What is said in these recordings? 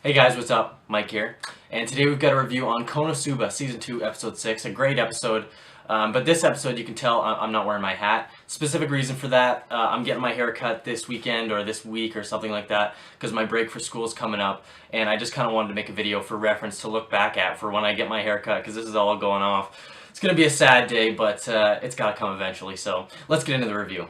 Hey guys, what's up? Mike here, and today we've got a review on Konosuba Season 2, Episode 6, a great episode, but this episode you can tell I'm not wearing my hat. Specific reason for that, I'm getting my hair cut this weekend or this week or something like that, because my break for school is coming up, and I just kind of wanted to make a video for reference to look back at for when I get my hair cut, because this is all going off. It's going to be a sad day, but it's got to come eventually, so let's get into the review.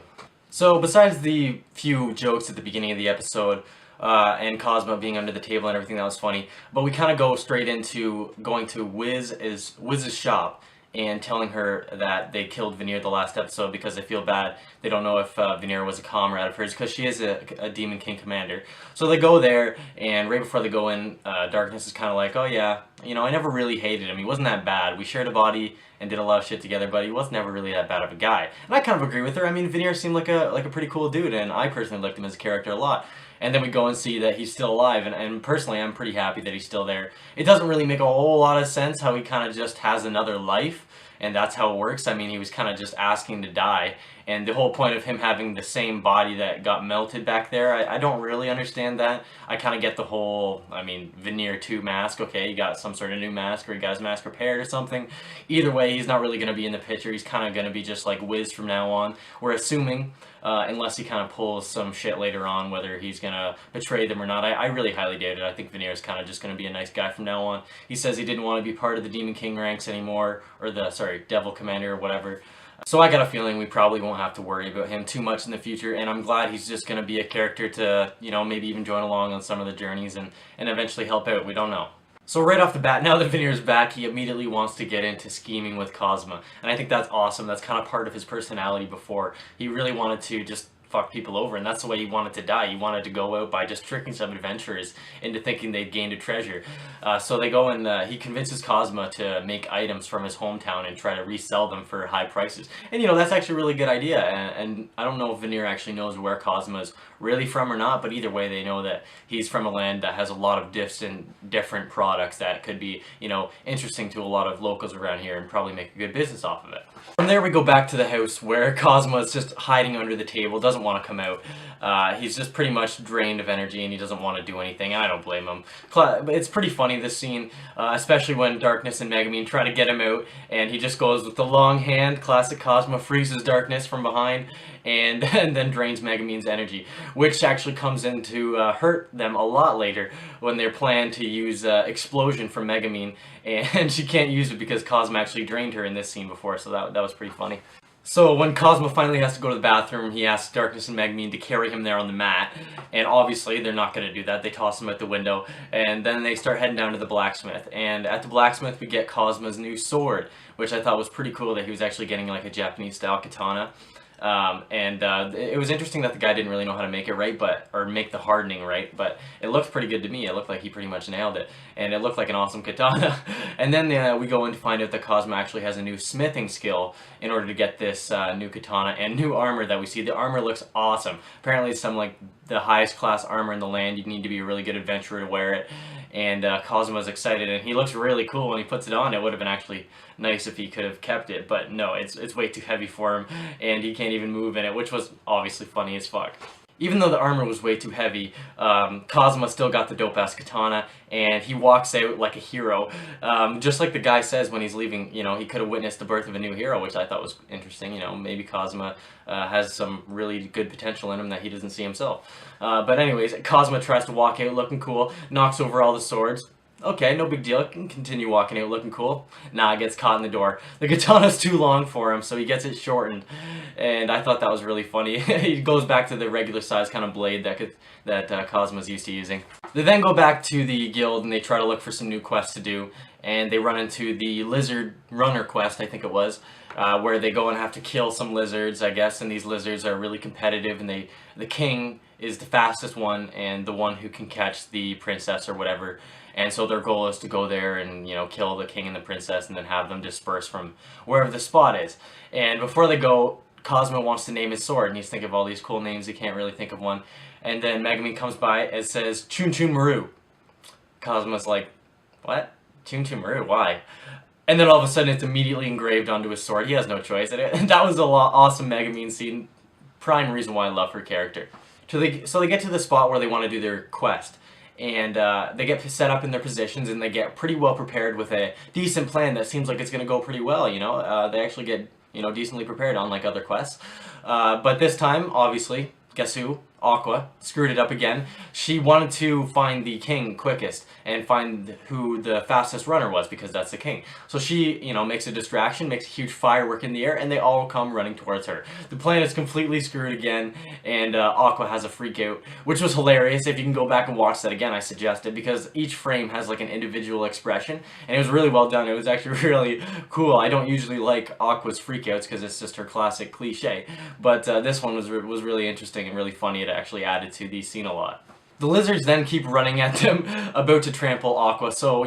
So besides the few jokes at the beginning of the episode, and Cosmo being under the table and everything, that was funny. But we kind of go straight into going to Wiz's shop and telling her that they killed Veneer the last episode because they feel bad. They don't know if Veneer was a comrade of hers because she is a Demon King commander. So they go there, and right before they go in, Darkness is kind of like, oh yeah, you know, I never really hated him. He wasn't that bad. We shared a body and did a lot of shit together, but he was never really that bad of a guy. And I kind of agree with her. I mean, Veneer seemed like a pretty cool dude, and I personally liked him as a character a lot. And then we go and see that he's still alive, and personally I'm pretty happy that he's still there. It doesn't really make a whole lot of sense how he kind of just has another life, and that's how it works. I mean, he was kind of just asking to die, and the whole point of him having the same body that got melted back there, I don't really understand that. I kind of get the whole, I mean, Veneer 2 mask, okay, you got some sort of new mask, or you got his mask repaired or something. Either way, he's not really going to be in the picture. He's kind of going to be just like Wiz from now on. We're assuming, unless he kind of pulls some shit later on, whether he's going to betray them or not. I really highly doubt it. I think Veneer is kind of just going to be a nice guy from now on. He says he didn't want to be part of the Demon King ranks anymore, or the, sorry, Devil Commander or whatever. So I got a feeling we probably won't have to worry about him too much in the future, and I'm glad he's just going to be a character to, you know, maybe even join along on some of the journeys and eventually help out. We don't know. So right off the bat, now that Veneer's back, he immediately wants to get into scheming with Cosmo. And I think that's awesome. That's kind of part of his personality before. He really wanted to just fuck people over, and that's the way he wanted to die. He wanted to go out by just tricking some adventurers into thinking they'd gained a treasure. So they go and he convinces Cosmo to make items from his hometown and try to resell them for high prices. And you know, that's actually a really good idea, and I don't know if Veneer actually knows where Cosmo's really from or not, but either way they know that he's from a land that has a lot of different products that could be, you know, interesting to a lot of locals around here and probably make a good business off of it. From there we go back to the house where Cosmo is just hiding under the table, doesn't want to come out. He's just pretty much drained of energy and he doesn't want to do anything, and I don't blame him. It's pretty funny, this scene, especially when Darkness and Megumin try to get him out, and he just goes with the long hand, classic Cosmo, freezes Darkness from behind, and then drains Megumin's energy, which actually comes in to hurt them a lot later when they're planning to use Explosion from Megumin, and she can't use it because Cosmo actually drained her in this scene before, so that was pretty funny. So when Cosmo finally has to go to the bathroom, he asks Darkness and Megumin to carry him there on the mat, and obviously they're not going to do that. They toss him out the window, and then they start heading down to the blacksmith. And at the blacksmith we get Cosmo's new sword, which I thought was pretty cool that he was actually getting like a Japanese style katana. It was interesting that the guy didn't really know how to make it right, or make the hardening right, but it looked pretty good to me. It looked like he pretty much nailed it, and it looked like an awesome katana. And then we go in to find out that Cosmo actually has a new smithing skill in order to get this new katana and new armor that we see. The armor looks awesome. Apparently it's some like the highest class armor in the land. You need to be a really good adventurer to wear it. And Cosmo's excited, and he looks really cool when he puts it on. It would have been actually nice if he could have kept it, but no, it's way too heavy for him, and he can't even move in it, which was obviously funny as fuck. Even though the armor was way too heavy, Cosmo still got the dope-ass katana, and he walks out like a hero. Just like the guy says when he's leaving, you know, he could have witnessed the birth of a new hero, which I thought was interesting. You know, maybe Cosmo has some really good potential in him that he doesn't see himself. But anyways, Cosmo tries to walk out looking cool, knocks over all the swords. Okay, no big deal, can continue walking out looking cool. Nah, he gets caught in the door. The katana's too long for him, so he gets it shortened. And I thought that was really funny. He goes back to the regular size kind of blade that Cosmo's used to using. They then go back to the guild and they try to look for some new quests to do. And they run into the lizard runner quest, I think it was, where they go and have to kill some lizards, I guess. And these lizards are really competitive, and the king is the fastest one and the one who can catch the princess or whatever. And so their goal is to go there and, you know, kill the king and the princess and then have them disperse from wherever the spot is. And before they go, Cosmo wants to name his sword, and he's thinking of all these cool names. He can't really think of one. And then Megumin comes by and says, Chun Chun Maru. Cosmo's like, what? Chun Chun Maru? Why? And then all of a sudden it's immediately engraved onto his sword. He has no choice. And that was a awesome Megumin scene. Prime reason why I love her character. So they get to the spot where they want to do their quest. and they get set up in their positions, and they get pretty well prepared with a decent plan that seems like it's going to go pretty well. They actually get decently prepared, unlike other quests. But this time, obviously, guess who? Aqua screwed it up again. She wanted to find the king quickest and find who the fastest runner was, because that's the king. So she, makes a distraction, makes a huge firework in the air, and they all come running towards her. The plan is completely screwed again, and Aqua has a freak out, which was hilarious. If you can go back and watch that again, I suggest it, because each frame has like an individual expression, and it was really well done. It was actually really cool. I don't usually like Aqua's freakouts because it's just her classic cliche, but this one was really interesting and really funny. It actually added to the scene a lot. The lizards then keep running at them, about to trample Aqua, so,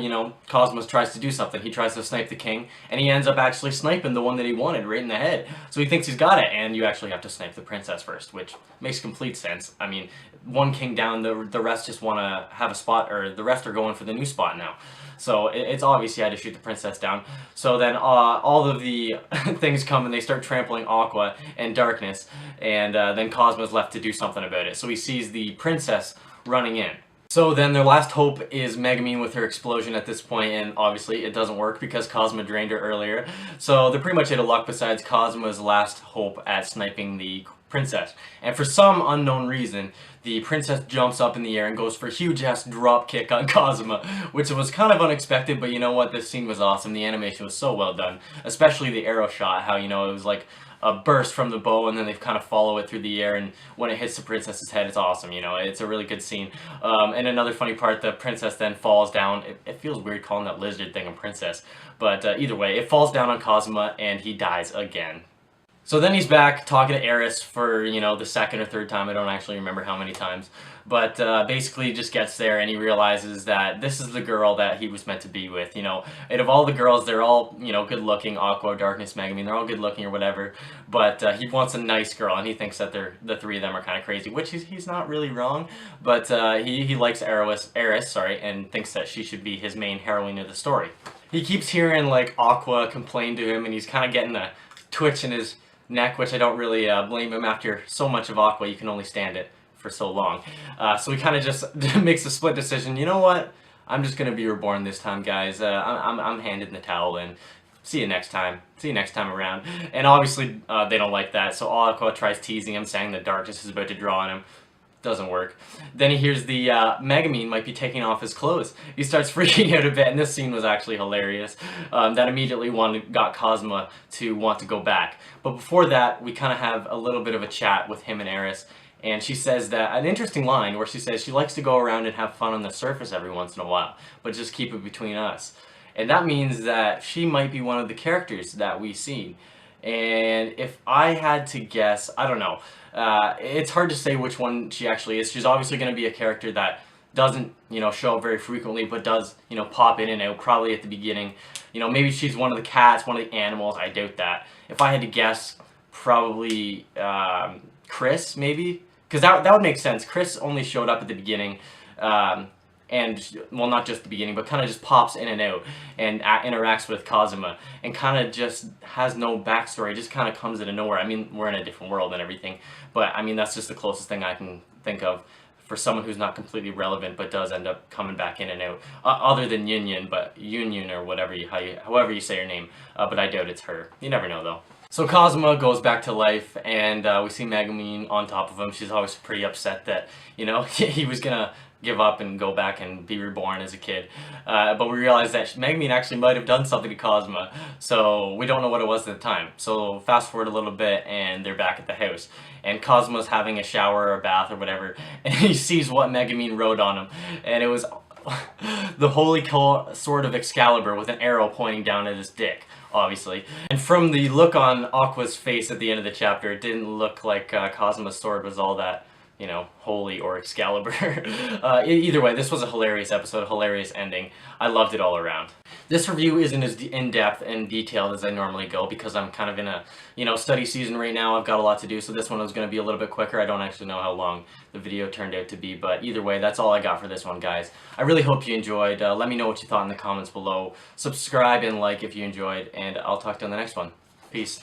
Cosmos tries to do something. He tries to snipe the king, and he ends up actually sniping the one that he wanted right in the head. So he thinks he's got it, and you actually have to snipe the princess first, which makes complete sense. I mean, one king down, the rest just want to have a spot, or the rest are going for the new spot now. So it's obvious you had to shoot the princess down. So then all of the things come and they start trampling Aqua and Darkness, and then Cosmo's left to do something about it. So he sees the princess running in. So then their last hope is Megumin with her explosion at this point, and obviously it doesn't work because Cosmo drained her earlier. So they're pretty much out of luck besides Cosmo's last hope at sniping the princess. And for some unknown reason, the princess jumps up in the air and goes for a huge-ass drop kick on Cosmo, which was kind of unexpected, but you know what? This scene was awesome. The animation was so well done, especially the arrow shot, how, it was like a burst from the bow, and then they kind of follow it through the air, and when it hits the princess's head, it's awesome. It's a really good scene. And another funny part, the princess then falls down. It feels weird calling that lizard thing a princess, but either way, it falls down on Cosmo, and he dies again. So then he's back talking to Eris for, the second or third time. I don't actually remember how many times. But basically just gets there and he realizes that this is the girl that he was meant to be with. Out of all the girls, they're all, good looking. Aqua, Darkness, Megumin, they're all good looking or whatever. But he wants a nice girl, and he thinks that the three of them are kind of crazy, which he's not really wrong. But he likes Eris, and thinks that she should be his main heroine of the story. He keeps hearing, like, Aqua complain to him, and he's kind of getting a twitch in his neck, which I don't really blame him. After so much of Aqua, you can only stand it for so long. So he kind of just makes a split decision. You know what? I'm just gonna be reborn this time, guys. I'm handing the towel in. See you next time. See you next time around. And obviously they don't like that, so Aqua tries teasing him, saying the darkness is about to draw on him. Doesn't work. Then he hears the Megumin might be taking off his clothes. He starts freaking out a bit, and this scene was actually hilarious. That immediately got Cosmo to want to go back. But before that, we kind of have a little bit of a chat with him and Eris, and she says that, an interesting line where she says she likes to go around and have fun on the surface every once in a while, but just keep it between us. And that means that she might be one of the characters that we see. And if I had to guess, I don't know. It's hard to say which one she actually is. She's obviously going to be a character that doesn't, show up very frequently, but does, pop in and out, probably at the beginning. Maybe she's one of the cats, one of the animals. I doubt that. If I had to guess, probably Chris, maybe? Because that would make sense. Chris only showed up at the beginning. And, well, not just the beginning, but kind of just pops in and out and interacts with Cosmo and kind of just has no backstory, just kind of comes out of nowhere. I mean, we're in a different world and everything, but I mean, that's just the closest thing I can think of for someone who's not completely relevant but does end up coming back in and out, other than Yun, but Yun or whatever however you say her name, but I doubt it's her. You never know, though. So Cosmo goes back to life, and we see Megumin on top of him. She's always pretty upset that, he was gonna give up and go back and be reborn as a kid. But we realize that Megumin actually might have done something to Cosmo, so we don't know what it was at the time. So fast forward a little bit, and they're back at the house. And Cosmo's having a shower or a bath or whatever, and he sees what Megumin wrote on him. And it was the holy sword of Excalibur with an arrow pointing down at his dick, obviously. And from the look on Aqua's face at the end of the chapter, it didn't look like Cosmo's sword was all that, holy or Excalibur. Either way, this was a hilarious episode, a hilarious ending. I loved it all around. This review isn't as in-depth and detailed as I normally go because I'm kind of in a, study season right now. I've got a lot to do, so this one was going to be a little bit quicker. I don't actually know how long the video turned out to be, but either way, that's all I got for this one, guys. I really hope you enjoyed. Let me know what you thought in the comments below. Subscribe and like if you enjoyed, and I'll talk to you on the next one. Peace.